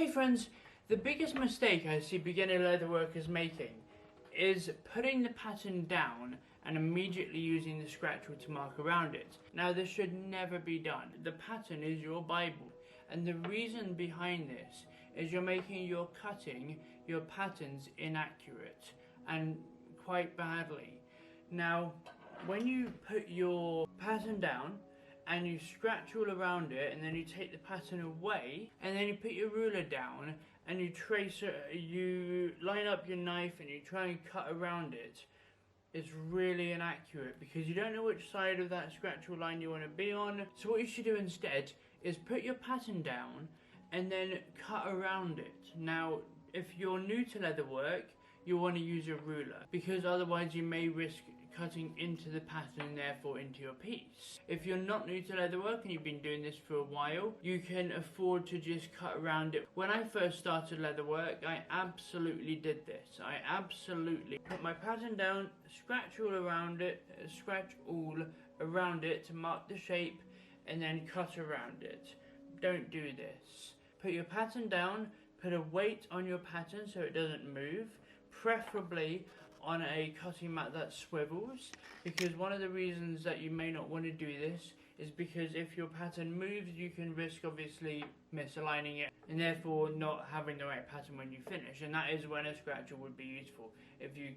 Hey friends, the biggest mistake I see beginner leatherworkers making is putting the pattern down and immediately using the scratch wheel to mark around it. Now this should never be done. The pattern is your Bible, and the reason behind this is you're making your cutting, your patterns inaccurate and quite badly. Now when you put your pattern down and you scratch all around it, and then you take the pattern away, and then you put your ruler down and you trace it, you line up your knife and you try and cut around it, it's really inaccurate because you don't know which side of that scratch wheel line you want to be on. So what you should do instead is put your pattern down and then cut around it. Now if you're new to leatherwork, you want to use a ruler because otherwise you may risk cutting into the pattern and therefore into your piece. If you're not new to leatherwork and you've been doing this for a while, you can afford to just cut around it. When I first started leatherwork, I absolutely did this. I absolutely put my pattern down, scratch all around it to mark the shape, and then cut around it. Don't do this. Put your pattern down, put a weight on your pattern so it doesn't move, preferably on a cutting mat that swivels, because one of the reasons that you may not want to do this is because if your pattern moves, you can risk obviously misaligning it and therefore not having the right pattern when you finish, and that is when a scratcher would be useful. If you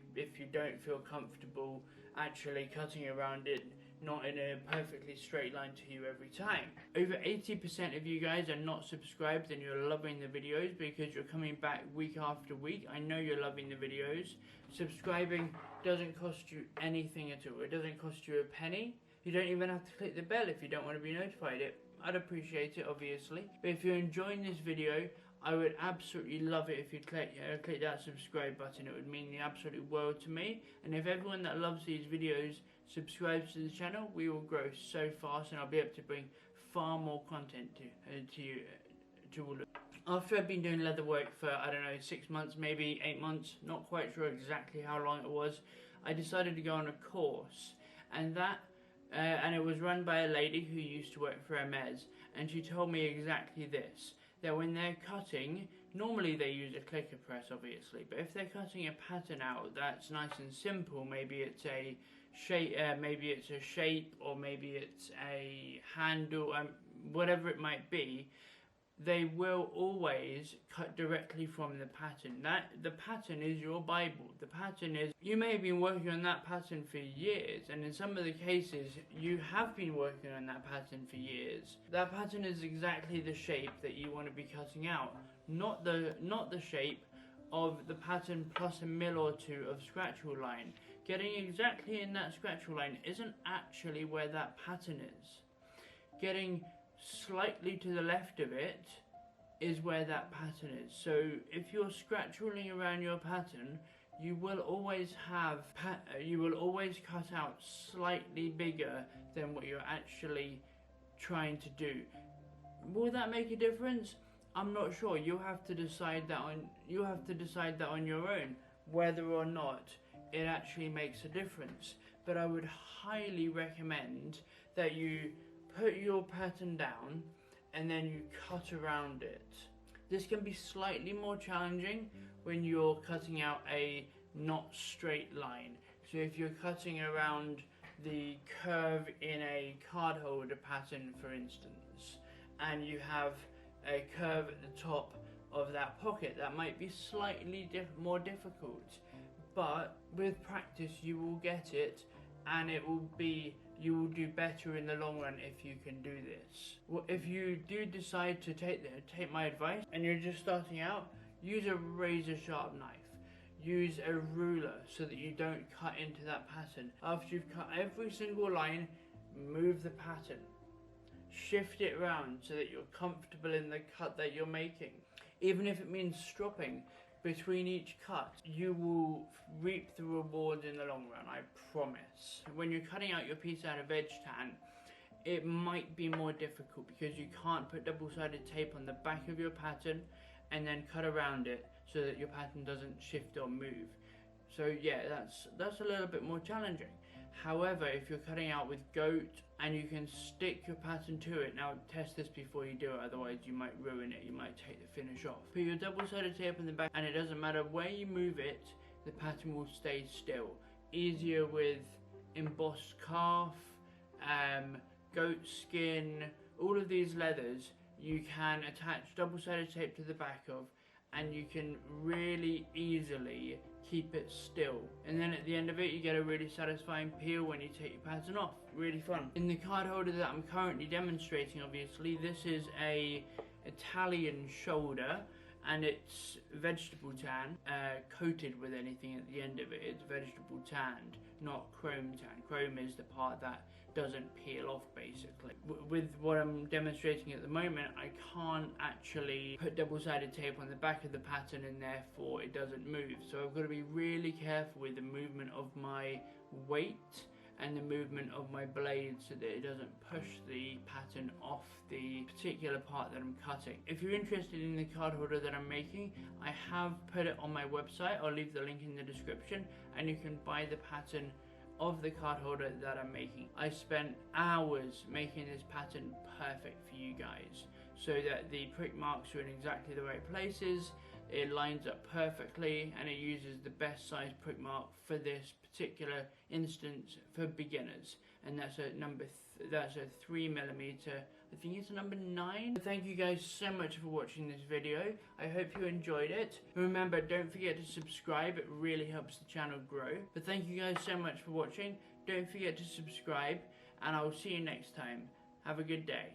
don't feel comfortable actually cutting around it, not in a perfectly straight line to you every time. Over 80% of you guys are not subscribed and you're loving the videos because you're coming back week after week. I know you're loving the videos. Subscribing doesn't cost you anything at all. It doesn't cost you a penny. You don't even have to click the bell if you don't want to be notified. I'd appreciate it, obviously. But if you're enjoying this video, I would absolutely love it if you click that subscribe button. It would mean the absolute world to me. And if everyone that loves these videos subscribes to the channel, we will grow so fast and I'll be able to bring far more content to you, to all of you. After I've been doing leatherwork for, I don't know, 6 months, maybe 8 months, not quite sure exactly how long it was, I decided to go on a course, and it was run by a lady who used to work for Hermes, and she told me exactly this, that when they're cutting, normally they use a clicker press obviously, but if they're cutting a pattern out that's nice and simple, maybe it's a shape, or maybe it's a handle, whatever it might be, they will always cut directly from the pattern. The pattern is your Bible. The pattern is, you may have been working on that pattern for years, and in some of the cases you have been working on that pattern for years. That pattern is exactly the shape that you want to be cutting out, not the shape of the pattern plus a mil or two of scratch wheel line. Getting exactly in that scratch wheel line isn't actually where that pattern is. Getting slightly to the left of it is where that pattern is. So if you're scratch wheeling around your pattern, you will always cut out slightly bigger than what you're actually trying to do. Will that make a difference? I'm not sure. You'll have to decide that on your own, whether or not it actually makes a difference. But I would highly recommend that you put your pattern down and then you cut around it. This can be slightly more challenging when you're cutting out a not straight line. So if you're cutting around the curve in a card holder pattern, for instance, and you have a curve at the top of that pocket, that might be slightly more difficult, but with practice you will get it, and you will do better in the long run if you can do this. Well, if you do decide to take my advice and you're just starting out, use a razor sharp knife. Use a ruler so that you don't cut into that pattern. After you've cut every single line, move the pattern. Shift it around so that you're comfortable in the cut that you're making. Even if it means stropping between each cut, you will reap the reward in the long run, I promise. When you're cutting out your piece out of edge tan, it might be more difficult because you can't put double-sided tape on the back of your pattern and then cut around it so that your pattern doesn't shift or move. So yeah, that's a little bit more challenging. However, if you're cutting out with goat and you can stick your pattern to it, now test this before you do it, otherwise you might ruin it, you might take the finish off. Put your double-sided tape in the back, and it doesn't matter where you move it, the pattern will stay still. Easier with embossed calf, goat skin, all of these leathers you can attach double-sided tape to the back of, and you can really easily keep it still. And then at the end of it, you get a really satisfying peel when you take your pattern off. Really fun. In the card holder that I'm currently demonstrating, obviously, this is a Italian shoulder, and it's vegetable tan, coated with anything at the end of it. It's vegetable tanned, not chrome tan. Chrome is the part that doesn't peel off, basically. With what I'm demonstrating at the moment, I can't actually put double-sided tape on the back of the pattern, and therefore it doesn't move. So I've got to be really careful with the movement of my weight and the movement of my blade so that it doesn't push the pattern off the particular part that I'm cutting. If you're interested in the card holder that I'm making, I have put it on my website. I'll leave the link in the description, and you can buy the pattern of the card holder that I'm making. I spent hours making this pattern perfect for you guys so that the prick marks are in exactly the right places, it lines up perfectly, and it uses the best size prick mark for this particular instance for beginners, and that's a that's a 3mm, I think it's a number 9. Thank you guys so much for watching this video. I hope you enjoyed it. Remember, don't forget to subscribe, it really helps the channel grow. But thank you guys so much for watching. Don't forget to subscribe, and I'll see you next time. Have a good day.